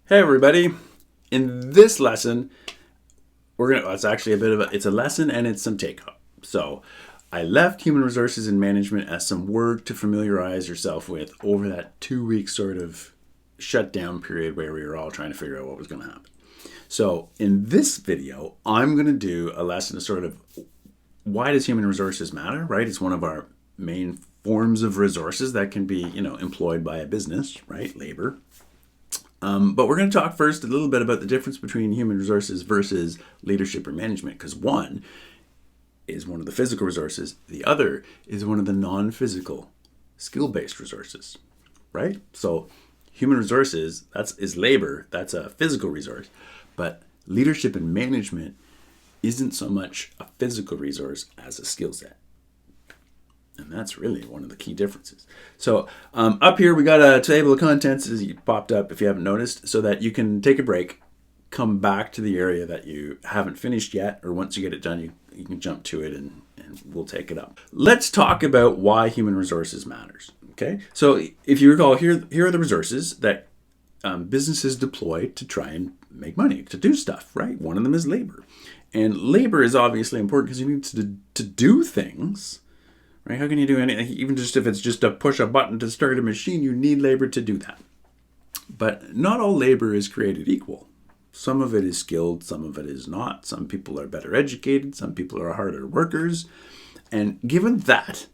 Hey everybody! In this lesson, it's actually it's a lesson and it's some take home. So, I left human resources and management as some work to familiarize yourself with over that 2 week sort of shutdown period where we were all trying to figure out what was going to happen. So, in this video, I'm going to do a lesson to sort of why does human resources matter, right? It's one of our main forms of resources that can be, employed by a business, right? Labor. But we're going to talk first a little bit about the difference between human resources versus leadership or management, because one is one of the physical resources, the other is one of the non-physical skill-based resources, right? So human resources, is labor, that's a physical resource, but leadership and management isn't so much a physical resource as a skill set. And that's really one of the key differences. So up here, we got a table of contents as you popped up, if you haven't noticed, so that you can take a break, come back to the area that you haven't finished yet, or once you get it done, you can jump to it and we'll take it up. Let's talk about why human resources matters. Okay, so if you recall, here are the resources that businesses deploy to try and make money, to do stuff, right? One of them is labor. And labor is obviously important because you need to do things. Right? How can you do anything? Even just if it's just to push a button to start a machine, you need labor to do that. But not all labor is created equal. Some of it is skilled, some of it is not. Some people are better educated, some people are harder workers. And given that,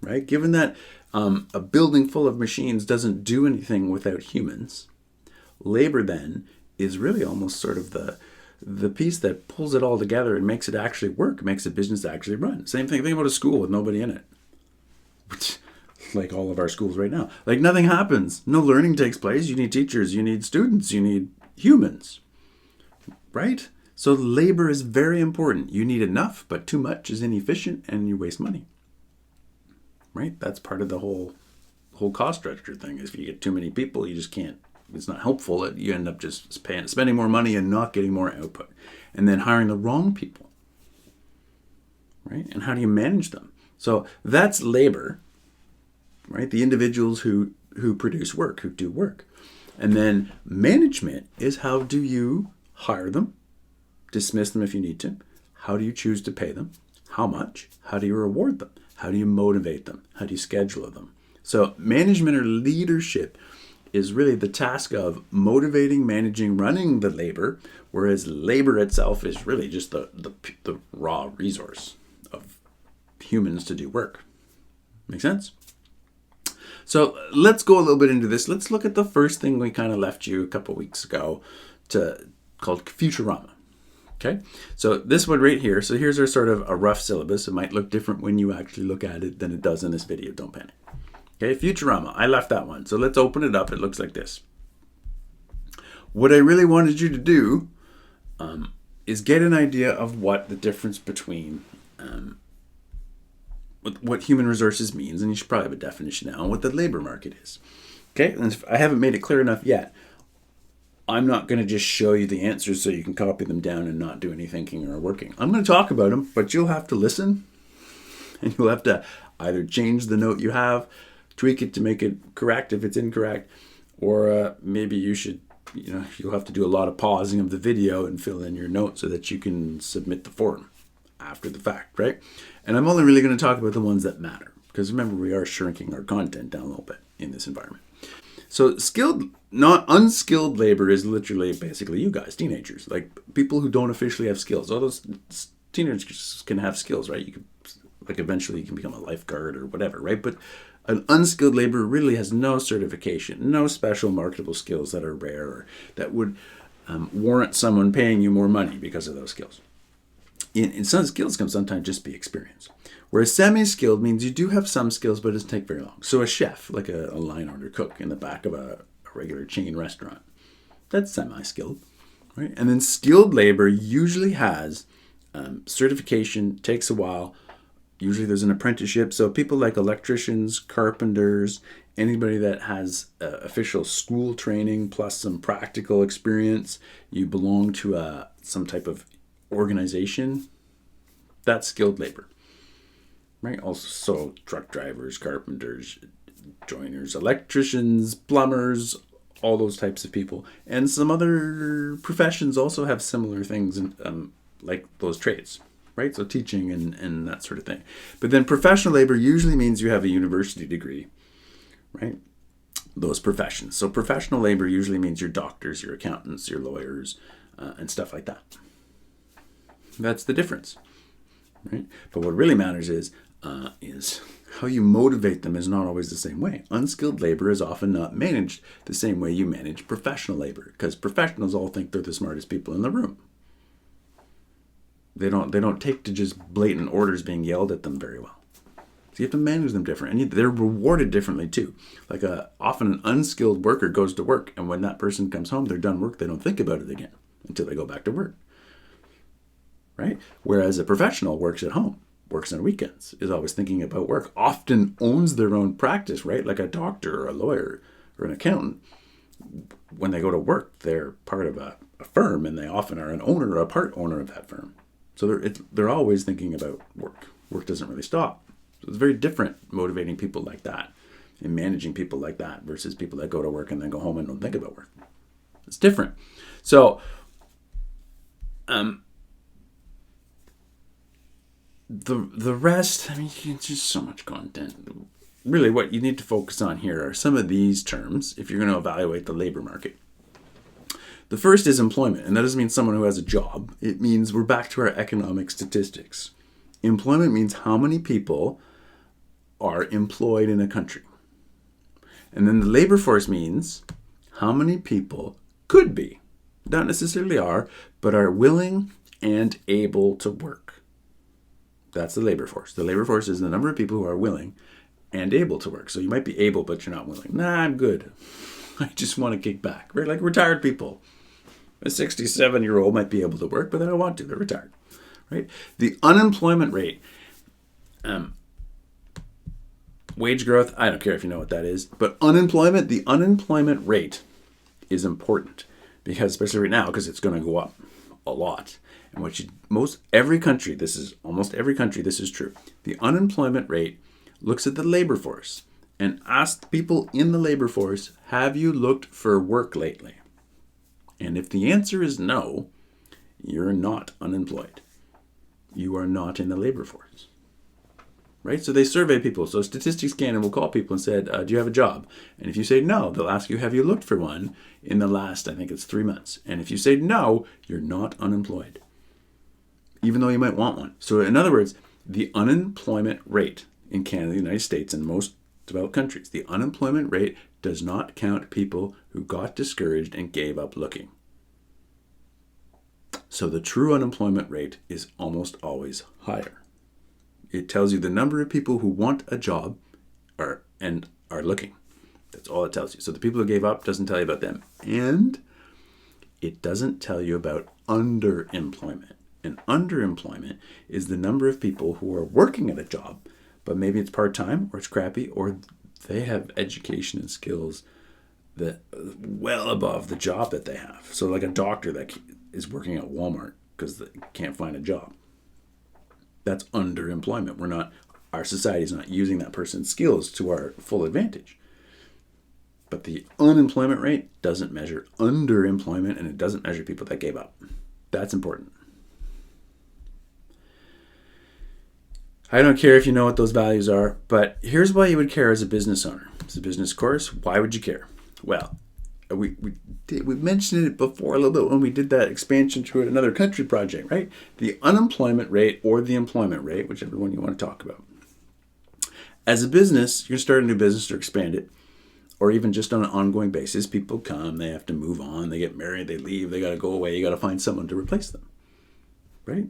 right? Given that a building full of machines doesn't do anything without humans, labor then is really almost sort of the piece that pulls it all together and makes it actually work, makes a business actually run. Same thing, think about a school with nobody in it. Like all of our schools right now. Like nothing happens. No learning takes place. You need teachers, you need students, you need humans. Right? So labor is very important. You need enough, but too much is inefficient and you waste money. Right? That's part of the whole cost structure thing. If you get too many people, you just can't. It's not helpful. You end up just spending more money and not getting more output. And then hiring the wrong people. Right? And how do you manage them? So that's labor, right? The individuals who produce work, who do work. And then management is how do you hire them, dismiss them if you need to. How do you choose to pay them? How much? How do you reward them? How do you motivate them? How do you schedule them? So management or leadership is really the task of motivating, managing, running the labor, whereas labor itself is really just the raw resource of humans to do work. Make sense? So let's go a little bit into this. Let's look at the first thing we kind of left you a couple weeks ago called Futurama. Okay, so this one right here. So here's our sort of a rough syllabus. It might look different when you actually look at it than it does in this video. Don't panic. Okay, Futurama. I left that one. So let's open it up. It looks like this. What I really wanted you to do is get an idea of what the difference between what human resources means, and you should probably have a definition now, and what the labor market is. Okay, and if I haven't made it clear enough yet, I'm not going to just show you the answers so you can copy them down and not do any thinking or working. I'm going to talk about them, but you'll have to listen, and you'll have to either change the note you have, tweak it to make it correct if it's incorrect, or maybe you'll have to do a lot of pausing of the video and fill in your notes so that you can submit the form after the fact, right? And I'm only really going to talk about the ones that matter, because remember, we are shrinking our content down a little bit in this environment. So unskilled labor is literally basically you guys, teenagers, like people who don't officially have skills. All those teenagers can have skills, right? You could, like, eventually you can become a lifeguard or whatever, right? But an unskilled laborer really has no certification, no special marketable skills that are rare or that would warrant someone paying you more money because of those skills. In some skills can sometimes just be experience. Whereas semi-skilled means you do have some skills, but it doesn't take very long. So a chef, like a line order cook in the back of a regular chain restaurant, that's semi-skilled, right? And then skilled labor usually has certification, takes a while. Usually there's an apprenticeship. So people like electricians, carpenters, anybody that has official school training plus some practical experience, you belong to some type of organization, that's skilled labor. Right? Also truck drivers, carpenters, joiners, electricians, plumbers, all those types of people. And some other professions also have similar things, like those trades, right? So teaching and that sort of thing. But then professional labor usually means you have a university degree, right? Those professions. So professional labor usually means your doctors, your accountants, your lawyers, and stuff like that. That's the difference, right? But what really matters is how you motivate them is not always the same way. Unskilled labor is often not managed the same way you manage professional labor, because professionals all think they're the smartest people in the room. They don't take to just blatant orders being yelled at them very well. So you have to manage them different, and they're rewarded differently too. Like often an unskilled worker goes to work, and when that person comes home, they're done work. They don't think about it again until they go back to work, right? Whereas a professional works at home, works on weekends, is always thinking about work, often owns their own practice, right? Like a doctor or a lawyer or an accountant. When they go to work, they're part of a firm, and they often are an owner or a part owner of that firm. So they're always thinking about work. Work doesn't really stop. So it's very different motivating people like that and managing people like that versus people that go to work and then go home and don't think about work. It's different. So the rest, I mean, it's just so much content. Really, what you need to focus on here are some of these terms if you're going to evaluate the labor market. The first is employment, and that doesn't mean someone who has a job. It means we're back to our economic statistics. Employment means how many people are employed in a country. And then the labor force means how many people could be, not necessarily are, but are willing and able to work. That's the labor force. The labor force is the number of people who are willing and able to work. So you might be able, but you're not willing. Nah, I'm good. I just want to kick back. Right? Like retired people. A 67-year-old might be able to work, but they don't want to. They're retired. Right? The unemployment rate, wage growth, I don't care if you know what that is, but the unemployment rate is important because, especially right now, because it's going to go up a lot. And almost every country, this is true. The unemployment rate looks at the labor force and asks people in the labor force, have you looked for work lately? And if the answer is no, you're not unemployed. You are not in the labor force. Right? So they survey people. So Statistics Canada will call people and said, do you have a job? And if you say no, they'll ask you, have you looked for one in the last, I think it's 3 months? And if you say no, you're not unemployed, even though you might want one. So in other words, the unemployment rate in Canada, the United States, and most developed countries, the unemployment rate does not count people who got discouraged and gave up looking. So the true unemployment rate is almost always higher. It tells you the number of people who want a job are looking. That's all it tells you. So the people who gave up doesn't tell you about them. And it doesn't tell you about underemployment. And underemployment is the number of people who are working at a job, but maybe it's part-time or it's crappy, or they have education and skills that well above the job that they have. So like a doctor that is working at Walmart because they can't find a job. That's underemployment. Our society is not using that person's skills to our full advantage. But the unemployment rate doesn't measure underemployment, and it doesn't measure people that gave up. That's important. I don't care if you know what those values are, but here's why you would care as a business owner. It's a business course. Why would you care? Well, we mentioned it before a little bit when we did that expansion to another country project, right? The unemployment rate or the employment rate, whichever one you want to talk about. As a business, you're starting a new business or expand it, or even just on an ongoing basis, people come, they have to move on, they get married, they leave, they got to go away, you got to find someone to replace them, right?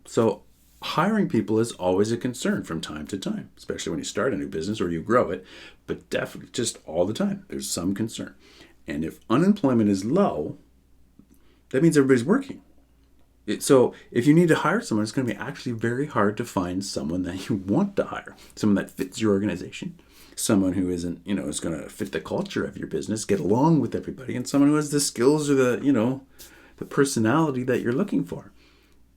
So hiring people is always a concern from time to time, especially when you start a new business or you grow it, but definitely just all the time, there's some concern. And if unemployment is low, that means everybody's working. So if you need to hire someone, it's going to be actually very hard to find someone that you want to hire, someone that fits your organization, someone who isn't, is going to fit the culture of your business, get along with everybody, and someone who has the skills or the personality that you're looking for.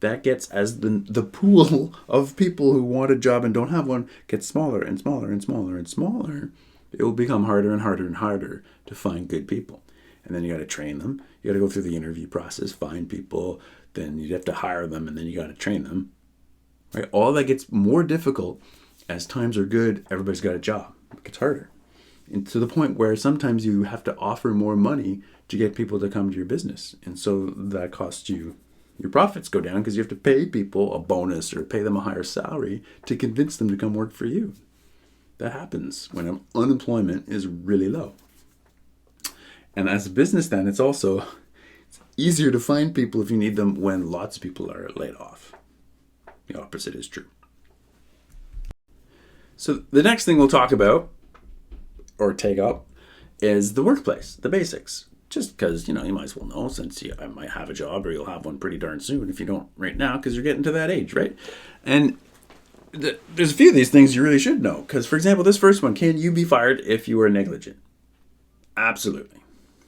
That gets, as the pool of people who want a job and don't have one gets smaller and smaller and smaller and smaller, it will become harder and harder and harder to find good people. and then you got to train them. You got to go through the interview process, find people, then you have to hire them, and then you got to train them. Right? All that gets more difficult as times are good. Everybody's got a job. It gets harder, and to the point where sometimes you have to offer more money to get people to come to your business, and so that costs you. Your profits go down because you have to pay people a bonus or pay them a higher salary to convince them to come work for you. That happens when unemployment is really low. And as a business then, it's easier to find people if you need them when lots of people are laid off. The opposite is true. So the next thing we'll talk about or take up is the workplace, the basics. Just because, you might as well know, since I might have a job, or you'll have one pretty darn soon if you don't right now, because you're getting to that age, right? And there's a few of these things you really should know. Because, for example, this first one, can you be fired if you are negligent? Absolutely.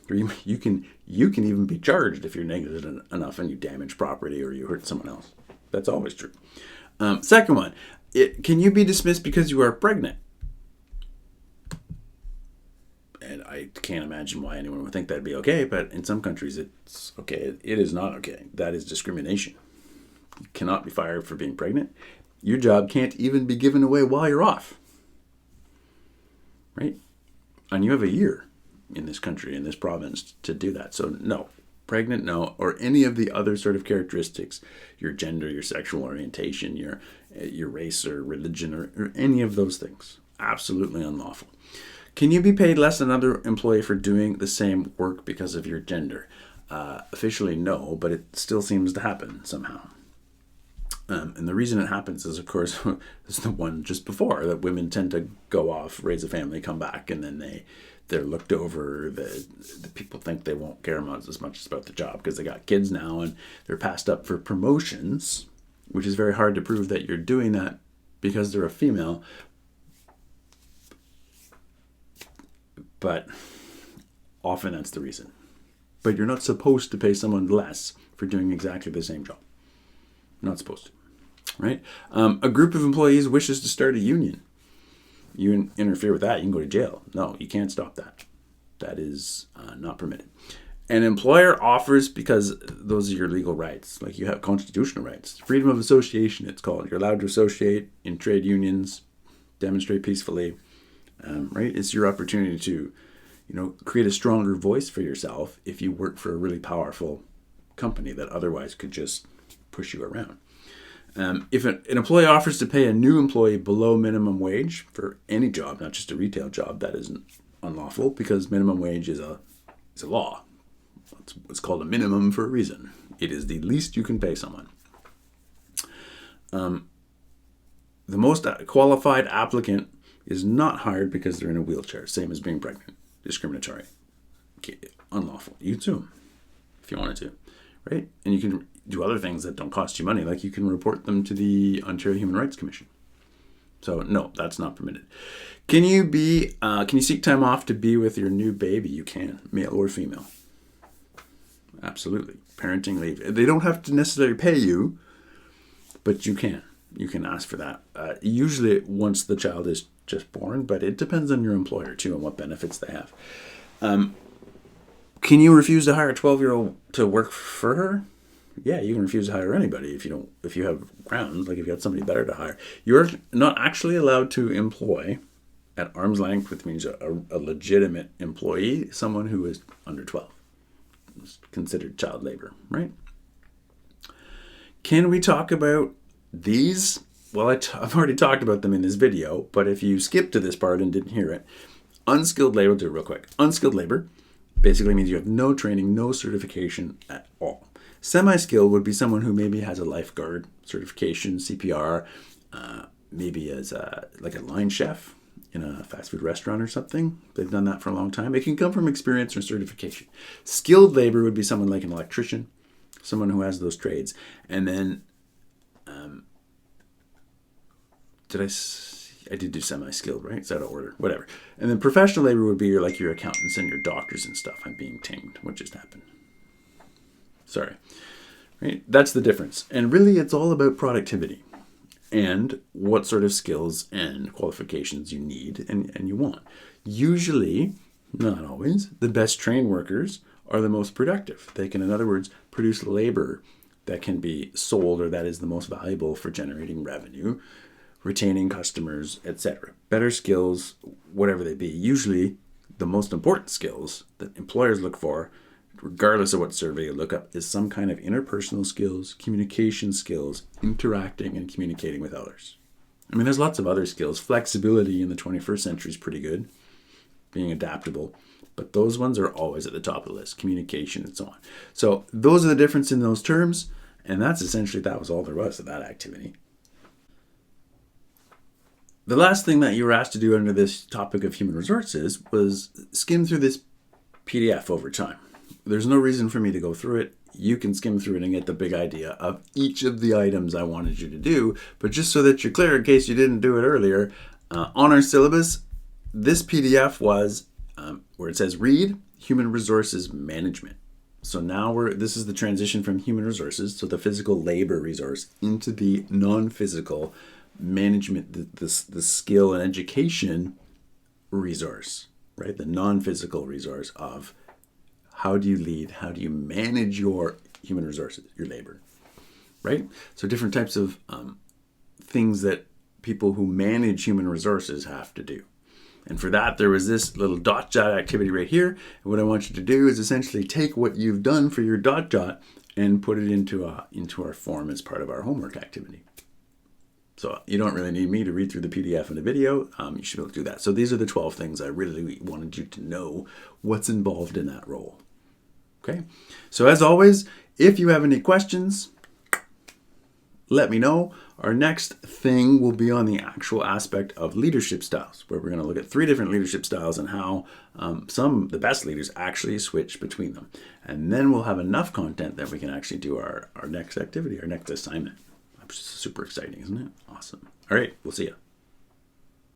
Or you can even be charged if you're negligent enough and you damage property or you hurt someone else. That's always true. Second one, can you be dismissed because you are pregnant? And I can't imagine why anyone would think that'd be okay, but in some countries it's okay. It is not okay. That is discrimination. You cannot be fired for being pregnant. Your job can't even be given away while you're off. Right? And you have a year in this country, in this province, to do that. So no, pregnant, no, or any of the other sort of characteristics, your gender, your sexual orientation, your race or religion, or any of those things. Absolutely unlawful. Can you be paid less than another employee for doing the same work because of your gender? Officially, no, but it still seems to happen somehow. And the reason it happens is, of course, is the one just before, that women tend to go off, raise a family, come back, and then they're looked over. The people think they won't care as much about the job because they got kids now, and they're passed up for promotions, which is very hard to prove that you're doing that because they're a female. But often that's the reason. But you're not supposed to pay someone less for doing exactly the same job. You're not supposed to, right? A group of employees wishes to start a union. You interfere with that, you can go to jail. No, you can't stop that. That is not permitted. An employer offers, because those are your legal rights, like you have constitutional rights. Freedom of association, it's called. You're allowed to associate in trade unions, demonstrate peacefully. Right? It's your opportunity to, create a stronger voice for yourself if you work for a really powerful company that otherwise could just push you around. If an employee offers to pay a new employee below minimum wage for any job, not just a retail job, that isn't unlawful because minimum wage is a law. It's called a minimum for a reason. It is the least you can pay someone. The most qualified applicant is not hired because they're in a wheelchair, same as being pregnant. Discriminatory. Okay, unlawful. You can sue them if you wanted to, right? And you can do other things that don't cost you money, like you can report them to the Ontario Human Rights Commission. So no, that's not permitted. Can you seek time off to be with your new baby? You can, male or female. Absolutely. Parenting leave. They don't have to necessarily pay you, but you can. You can ask for that. Usually once the child is just born, but it depends on your employer too and what benefits they have. Can you refuse to hire a 12-year-old to work for her? Yeah, you can refuse to hire anybody if you have grounds, like if you got somebody better to hire. You're not actually allowed to employ at arm's length, which means a legitimate employee, someone who is under 12. It's considered child labor, right? Can we talk about these? Well, I've already talked about them in this video, but if you skipped to this part and didn't hear it, unskilled labor, I'll do it real quick. Unskilled labor basically means you have no training, no certification at all. Semi-skilled would be someone who maybe has a lifeguard certification, CPR, maybe as like a line chef in a fast food restaurant or something. They've done that for a long time. It can come from experience or certification. Skilled labor would be someone like an electrician, someone who has those trades. And then, I did do semi-skilled, right? It's out of order, whatever. And then professional labor would be your accountants and your doctors and stuff. I'm being tinged. What just happened? Sorry. Right? That's the difference. And really, it's all about productivity and what sort of skills and qualifications you need and you want. Usually, not always, the best trained workers are the most productive. They can, in other words, produce labor that can be sold or that is the most valuable for generating revenue, retaining customers, etc. Better skills, whatever they be. Usually, the most important skills that employers look for, regardless of what survey you look up, is some kind of interpersonal skills, communication skills, interacting and communicating with others. I mean, there's lots of other skills. Flexibility in the 21st century is pretty good, being adaptable. But those ones are always at the top of the list, communication and so on. So those are the difference in those terms, and that was all there was to that activity. The last thing that you were asked to do under this topic of human resources was skim through this PDF over time. There's no reason for me to go through it. You can skim through it and get the big idea of each of the items I wanted you to do. But just so that you're clear, in case you didn't do it earlier, on our syllabus, this PDF was where it says read human resources management. So now this is the transition from human resources, so the physical labor resource, into the non-physical management, the skill and education resource, right? The non-physical resource of how do you lead, how do you manage your human resources, your labor, right? So different types of things that people who manage human resources have to do. And for that, there was this little dot jot activity right here. And what I want you to do is essentially take what you've done for your dot jot and put it into our form as part of our homework activity. So you don't really need me to read through the PDF and the video. You should be able to do that. So these are the 12 things I really wanted you to know what's involved in that role. Okay. So as always, if you have any questions, let me know. Our next thing will be on the actual aspect of leadership styles, where we're going to look at 3 different leadership styles and how the best leaders actually switch between them. And then we'll have enough content that we can actually do our next activity, our next assignment. Super exciting, isn't it? Awesome. All right, we'll see you.